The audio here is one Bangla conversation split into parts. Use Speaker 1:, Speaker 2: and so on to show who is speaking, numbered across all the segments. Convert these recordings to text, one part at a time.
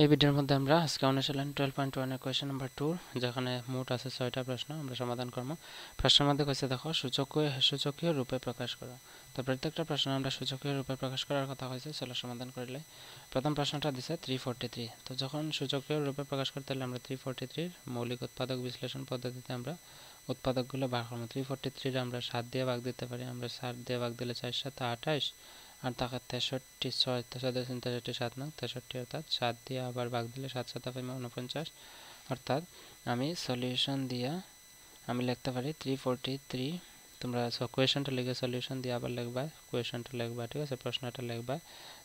Speaker 1: এই ভিডিওর মধ্যে আমরা আজকে অনুশীলন 12.1 এর কোয়েশ্চেন নাম্বার 2 যেখানে মোট আছে 6টা প্রশ্ন আমরা সমাধান করব। প্রশ্নের মধ্যে কইছে দেখো সূচকীয় রূপে প্রকাশ করো। তো প্রত্যেকটা প্রশ্ন আমরা সূচকীয় রূপে প্রকাশ করার কথা কইছে, চলো সমাধান করলে। প্রথম প্রশ্নটা দিছে 343। তো যখন সূচকীয় রূপে প্রকাশ করতে হলে আমরা 343 এর মৌলিক উৎপাদক বিশ্লেষণ পদ্ধতিতে আমরা উৎপাদকগুলো বার করব। 343 আমরা 7 দিয়ে ভাগ দিতে পারি। আমরা 7 দিয়ে ভাগ দিলে 4 7 28 আর টাকা 63 6 63 7 নং 63 অর্থাৎ 7 দিয়ে আবার ভাগ দিলে 7 7 49 অর্থাৎ আমি সলিউশন দিয়া আমি লিখতে পারি 343। তোমরা কোয়েশনটা লিখে সলিউশন দিয়ে আবার লিখবা, কোয়েশনটা লিখবা, ঠিক আছে, প্রশ্নটা লিখবা।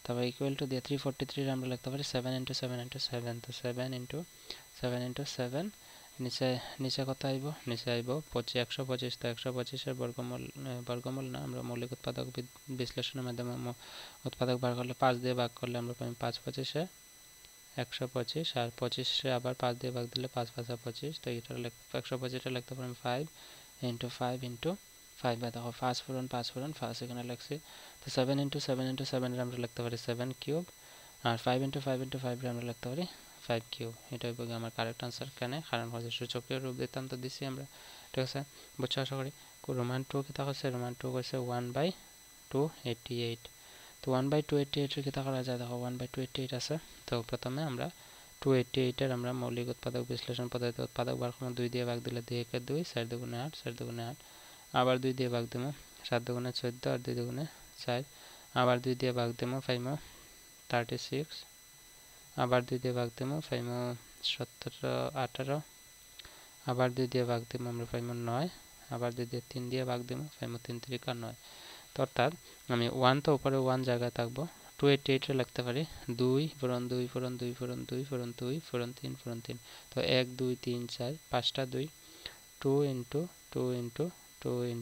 Speaker 1: তবে ইকুয়াল টু দিয়ে 343 আমরা লিখতে পারি 7 × 7 × 7। তো 7 × 7 × 7 নিচে নিচে কত আইব? নিচে আইব 125। তো 125 এর বর্গমূল না, আমরা মৌলিক উৎপাদক বিশ্লেষণের মাধ্যমে উৎপাদক বার করলে 5 দিয়ে ভাগ করলে আমরা পাই 5 25 125 আর 25 আবার 5 দিয়ে ভাগ দিলে 5 5 25। তো এটা 125টা লিখতে পারি 5 × 5 × 5। দেখো 5 পূরণ 5 পূরণ 5 এখানে লিখছি। তো 7 × 7 × 7 এর আমরা লিখতে পারি 7 কিউব আর 5 × 5 × 5 এর আমরা লিখতে পারি 5 কিউব। এটাই বলি আমার কারেক্ট আনসার। কেন? কারণ হচ্ছে সূচকীয় রূপ দিতাম তো দিছি আমরা, ঠিক আছে, বুঝছো আশা করি। রোমান 2 কিতা করছে? রোমান 2 করছে 1/288। তো 1/288 এর কিতা করা যায়? দেখো 1/288 আছে। তো প্রথমে আমরা 288 এর আমরা মৌলিক উৎপাদক বিশ্লেষণ পদ্ধতিতে উৎপাদক বার করব। 2 দিয়ে ভাগ দিলে 2 × 2 4 × 8 4 × 8 আবার 2 দিয়ে ভাগ দেবো 7 × 14 আর 2 × 4 আবার 2 দিয়ে ভাগ দেবো 5 36 আবার 2 দিয়ে ভাগ দেবো 5 17 18 আবার 2 দিয়ে ভাগ দেবো আমরা 5 9 আবার 2 দিয়ে 3 দিয়ে ভাগ দেবো 5 3 3 9। তো অর্থাৎ আমি 1 তো উপরে 1 জায়গায় থাকবো। 288 এ লিখতে পারি 2 পূরণ 2 পূরণ 2 পূরণ 2 পূরণ 2 পূরণ 3 পূরণ 3। তো 1 2 3 4 5টা 2 2 × 2 × 2 ×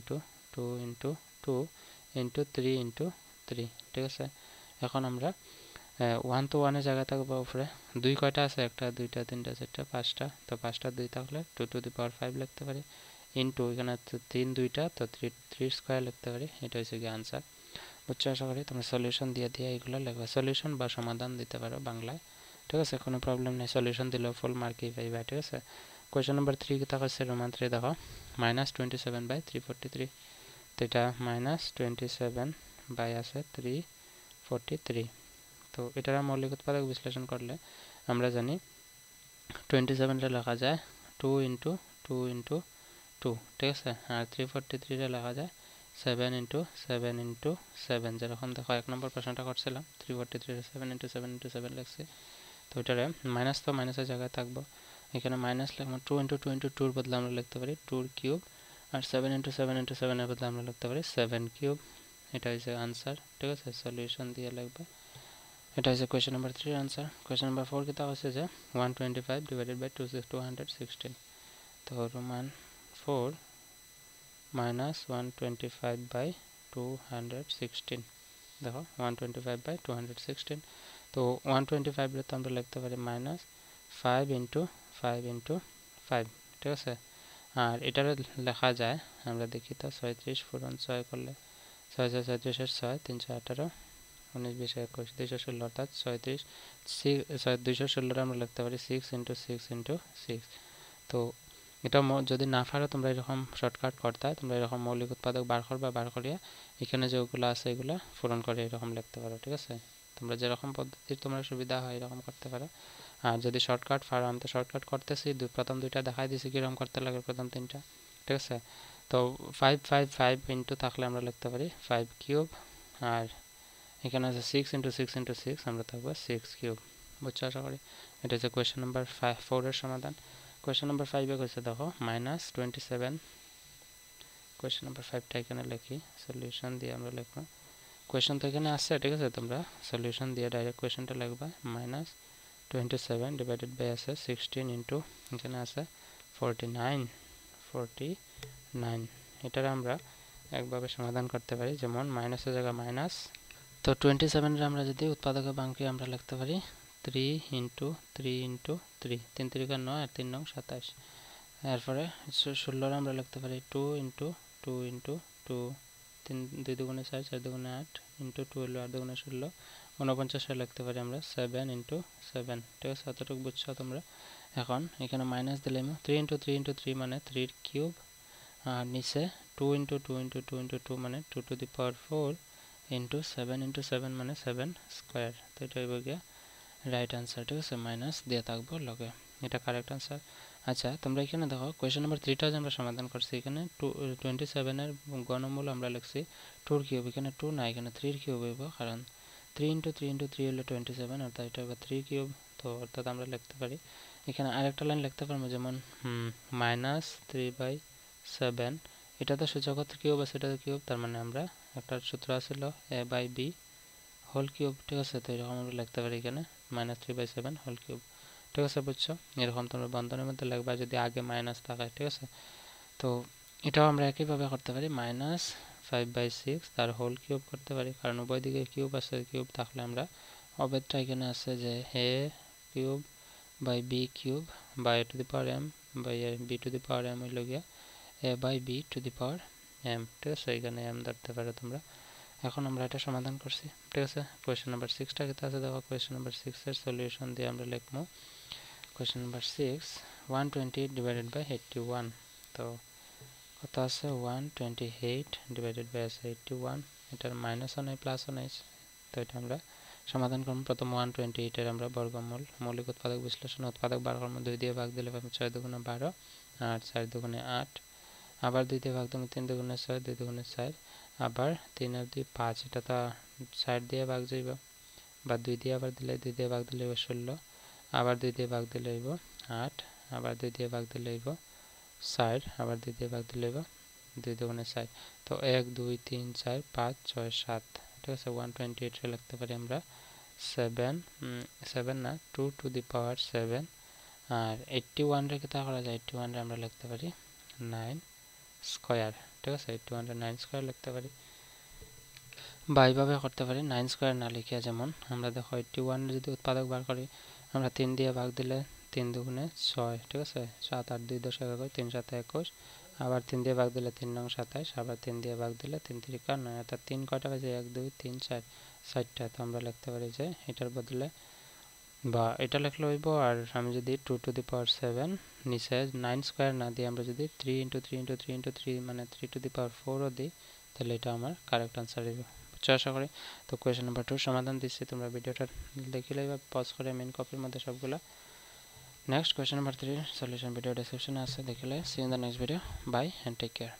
Speaker 1: 2 × 2 × 3 × 3, ঠিক আছে। এখন আমরা 1 তো 1 এর জায়গায় থাকবো উপরে। 2 কয়টা আছে? 1টা 2টা 3টা 4টা 5টা। তো 5টা 2 থাকলে 2⁵ লিখতে পারি ইন্টু এখানে 3 2টা তো 3 স্কয়ার লিখতে পারি। এটা হচ্ছে কি আনসার। বুঝছো আশা করি। তোমরা সলিউশন দিয়ে এগুলো লিখবা, সলিউশন বা সমাধান দিতে পারো বাংলায়, ঠিক আছে, কোনো প্রবলেম নেই। সলিউশন দিলেও ফুল মার্কই পাইবা, ঠিক আছে। কোয়েশ্চেন নাম্বার 3 কিতা করছে? রোমান 3 দেখো -27/343। তো এটা -27 বাই আছে 343। তো এটার মৌলিক উৎপাদক বিশ্লেষণ করলে আমরা জানি 27টা লেখা যায় 2 × 2 × 2, ঠিক আছে, আর 343 লেখা যায় 7 × 7 × 7। যেরকম দেখো 1 নম্বর প্রশ্নটা করছিলাম 343 7 × 7 × 7 লিখছি। তো এটারে মাইনাস তো মাইনাসের জায়গায় থাকবো, এখানে মাইনাস লিখবো 2 × 2 × 2 এর বদলে আমরা লিখতে পারি 2 কিউব আর 7 × 7 × 7 এর বদলে আমরা লিখতে পারি 7 কিউব। এটা হচ্ছে আনসার, ঠিক আছে, সলিউশন দিয়ে লিখবে। এটা হচ্ছে কোয়েশ্চেন নাম্বার 3 এর আনসার। কোয়েশ্চেন নাম্বার 4 কিতা হচ্ছে যে 125 ডিভাইডেড বাই 216। তো রোমান 4 -125/216। দেখো 125/216। তো 125 তো আমরা লিখতে পারি -5 × 5 × 5, ঠিক আছে। আর এটারে লেখা যায়, আমরা দেখি তো 36 পূরণ 6 করলে 6 6 36 এর 6 318 19 20 21 216 অর্থাৎ 36 216 আমরা লিখতে পারি 6 × 6 × 6। তো এটা যদি না পারো তোমরা এরকম শর্টকাট করতে, তোমরা এরকম মৌলিক উৎপাদক বার করবা, বার করিয়া এখানে যেগুলো আছে এগুলো পূরণ করে এরকম লিখতে পারো, ঠিক আছে। তোমরা যেরকম পদ্ধতির তোমরা সুবিধা হয় এরকম করতে পারো। আর যদি শর্টকাট পারো, আমি তো শর্টকাট করতেছি, প্রথম 2টা দেখাই দিছি কীরকম করতে লাগে, প্রথম 3টা, ঠিক আছে। তো 5 5 5 ইন্টু থাকলে আমরা লিখতে পারি 5 কিউব আর এখানে আছে 6 × 6 × 6 আমরা থাকবো 6 কিউব। বুঝছো আশা করি। এটা হচ্ছে কোয়েশ্চেন নাম্বার 4 এর সমাধান। কোয়েশ্চেন নাম্বার 5 এ কইছে দেখো -27। কোয়েশ্চেন নাম্বার 5টা এখানে লিখি, সলিউশন দিয়ে আমরা লিখবো। কোয়েশ্চেন তো এখানে আছে, ঠিক আছে, তোমরা সলিউশন দিয়ে ডাইরেক্ট কোয়েশ্চেনটা লিখবা। -27 ডিভাইডেড বাই আছে 16 ইন্টু এখানে আছে 49। এটার আমরা একভাবে সমাধান করতে পারি, যেমন মাইনাসের জায়গায় মাইনাস। তো 27 আমরা যদি উৎপাদকের বাঙ্কি আমরা লিখতে পারি 3 × 3 × 3 3 3 9 আর 3 9 27। এরপরে 16 আমরা লিখতে পারি 2 × 2 × 2 3 2 2 4 4 2 8 × 2 হলো 8 2 16 49 লিখতে পারি আমরা 7 × 7, ঠিক আছে? এতটুকু বুঝছো তোমরা। এখন এখানে মাইনাস দিলে 3 × 3 × 3 মানে 3 কিউব, আর নিচে 2 × 2 × 2 × 2 মানে 2 টু দি পাওয়ার 4 × 7 × 7 মানে 7 স্কোয়ার। তো এটা হইব গিয়া রাইট আনসার, ঠিক আছে? মাইনাস দিয়ে থাকবো লগে, এটা কারেক্ট আনসার। আচ্ছা তোমরা এখানে দেখো কোয়েশ্চেন নাম্বার 3টা আমরা সমাধান করছি। এখানে 27 ঘনমূল আমরা লিখছি 2 কিউব, এখানে 2 না, এখানে 3 কিউব হইব, কারণ 3 × 3 × 3 হলো 27, অর্থাৎ এটা হবে 3 কিউব। তো অর্থাৎ আমরা লিখতে পারি এখানে আরেকটা লাইন লিখতে পারবো, যেমন -3/7, এটা তো সূচক কিউব আছে, এটা তো কিউব, তার মানে আমরা একটা সূত্র আছিল a/b হোল কিউব, ঠিক আছে? তো এরকম আমরা লিখতে পারি এখানে -3/7 হোল কিউব, ঠিক আছে? বুঝছো? এরকম তোমরা বন্ধনের মধ্যে লিখবা যদি আগে মাইনাস থাকে, ঠিক আছে? তো এটাও আমরা একইভাবে করতে পারি, -5/6 তার হোল কিউব করতে পারি, কারণ উভয় দিকে কিউব আছে, কিউব থাকলে আমরা অবেদটা এখানে আছে যে a cube by b cube by a to the power m by b to the power m হইল গিয়া a by b to the power m, ঠিক আছে? এখানে m ধরতে পারো তোমরা। এখন আমরা এটা সমাধান করছি, ঠিক আছে? কোয়েশ্চেন নাম্বার 6টা কেটে আছে দেখো। কোয়েশ্চেন নাম্বার 6 এর সলিউশন দিয়ে আমরা লিখবো কোয়েশ্চেন নাম্বার 6 120 ডিভাইডেড বাই 81। তো কত আছে 128 ডিভাইডেড বাই আছে 81, এটার মাইনাসও নাই প্লাসও নাই। তো এটা আমরা সমাধান করব। প্রথম 128 এর আমরা বর্গমূল, মৌলিক উৎপাদক বিশ্লেষণ, উৎপাদক বার করব, 2 দিয়ে ভাগ দিলে পাবো 6 দুগুণে 12 আর 4 দুগুণে 8, আবার 2 দিয়ে ভাগ দেবো 3 দুগুণে 6 2 দুগুণে 4, আবার 3 আর 2 5, এটা তো 4 দিয়ে ভাগ যাইব, বা 2 দিয়ে আবার দিলে 2 দিয়ে ভাগ দিলে হইব 16, আবার 2 দিয়ে ভাগ দিলে হইব 8, আবার 2 দিয়ে ভাগ দিলে হইব 4, আবার 2 দিয়ে ভাগ দিলে হইব 2 দুগুণে 4। তো 1 2 3 4 5 6 7, ঠিক আছে? 128 এ লিখতে পারি আমরা 7 না 2 টু দি পাওয়ার 7, আর 81 রে কি তা করা যায়, 81 রে আমরা লিখতে পারি 9 স্কয়ার, ঠিক আছে? 81 রে 9 স্কয়ার লিখতে পারি, বা এইভাবে করতে পারি 9 স্কয়ার না লিখিয়া। যেমন আমরা দেখো 81 এর যদি উৎপাদক বার করি, আমরা 3 দিয়ে ভাগ দিলে 3 দুগুণে 6, ঠিক আছে? 7 8 2 10 11 3 7 21, আবার 3 দিয়ে ভাগ দিলে 3 9 27, আবার 3 দিয়ে ভাগ দিলে 3 3 9, অর্থাৎ 3 কয়টা হয়েছে 1 2 3 4 4টা। তো আমরা লিখতে পারি যে এটার বদলে, বা এটা লিখলে হইব, আর আমি যদি 2 টু দি পাওয়ার 7 নিচে 9 স্কয়ার না দিয়ে আমরা যদি 3 × 3 × 3 × 3 মানে 3 টু দি পাওয়ার 4 ও দিই, তাহলে এটা আমার কারেক্ট আনসার হইব। বুঝছো আশা করি। তো কোয়েশ্চেন নাম্বার 2 সমাধান দিচ্ছি, তোমরা ভিডিওটা দেখে লইবা পজ করে মেইন কপির মধ্যে সবগুলা। Next question number 3 solution video ডেসক্রিপশনে আছে, দেখলে। See in the next video, bye and take care.